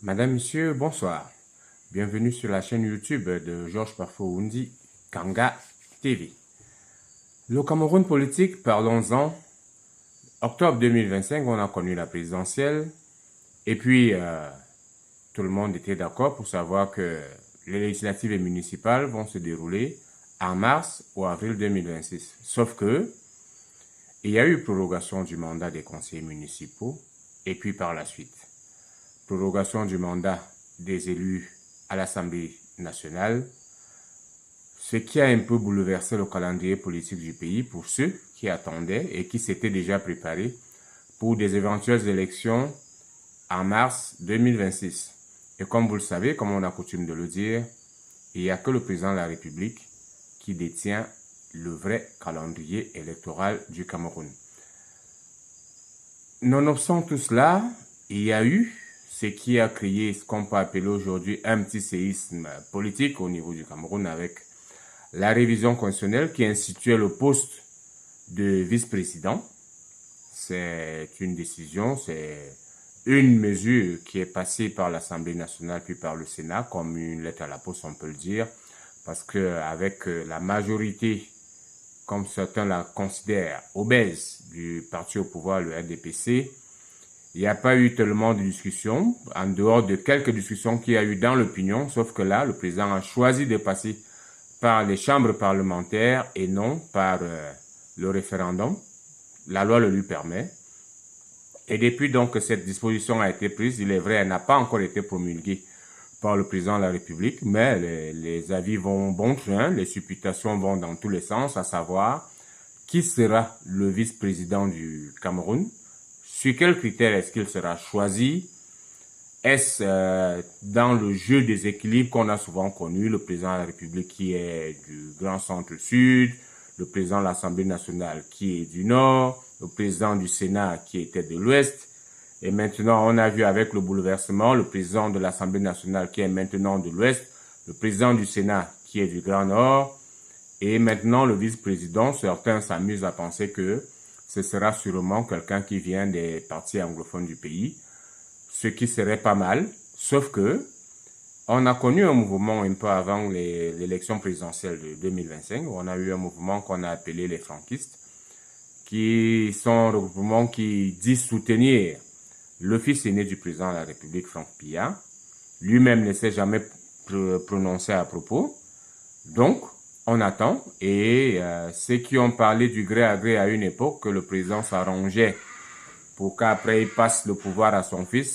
Madame, Monsieur, bonsoir. Bienvenue sur la chaîne YouTube de Georges Parfooundi, Kanga TV. Le Cameroun politique, parlons-en. Octobre 2025, on a connu la présidentielle. Et puis, tout le monde était d'accord pour savoir que les législatives et municipales vont se dérouler en mars ou avril 2026. Sauf que, il y a eu prorogation du mandat des conseillers municipaux. Et puis par la suite, prorogation du mandat des élus à l'Assemblée nationale, ce qui a un peu bouleversé le calendrier politique du pays pour ceux qui attendaient et qui s'étaient déjà préparés pour des éventuelles élections en mars 2026. Et comme vous le savez, comme on a coutume de le dire, il n'y a que le président de la République qui détient le vrai calendrier électoral du Cameroun. Nonobstant tout cela, il y a eu ce qui a créé ce qu'on peut appeler aujourd'hui un petit séisme politique au niveau du Cameroun avec la révision constitutionnelle qui instituait le poste de vice-président. C'est une décision, c'est une mesure qui est passée par l'Assemblée nationale puis par le Sénat comme une lettre à la poste, on peut le dire, parce qu'avec la majorité, comme certains la considèrent, obèse du parti au pouvoir, le RDPC, il n'y a pas eu tellement de discussions, en dehors de quelques discussions qu'il y a eu dans l'opinion, sauf que là, le président a choisi de passer par les chambres parlementaires et non par le référendum. La loi le lui permet. Et depuis donc que cette disposition a été prise, il est vrai, elle n'a pas encore été promulguée par le président de la République, mais les avis vont bon train, les supputations vont dans tous les sens, à savoir qui sera le vice-président du Cameroun, sur quels critères est-ce qu'il sera choisi, est-ce dans le jeu des équilibres qu'on a souvent connu, le président de la République qui est du Grand Centre-Sud, le président de l'Assemblée nationale qui est du Nord, le président du Sénat qui était de l'Ouest. Et maintenant, on a vu avec le bouleversement, le président de l'Assemblée nationale qui est maintenant de l'Ouest, le président du Sénat qui est du Grand Nord, et maintenant le vice-président. Certains s'amusent à penser que ce sera sûrement quelqu'un qui vient des partis anglophones du pays, ce qui serait pas mal, sauf que on a connu un mouvement un peu avant l'élection présidentielle de 2025. On a eu un mouvement qu'on a appelé les franquistes, qui sont un regroupement qui dit soutenir le fils aîné du président de la République, Franck Pia. Lui-même ne s'est jamais prononcé à propos. Donc, on attend. Et ceux qui ont parlé du gré à gré à une époque, que le président s'arrangeait pour qu'après il passe le pouvoir à son fils,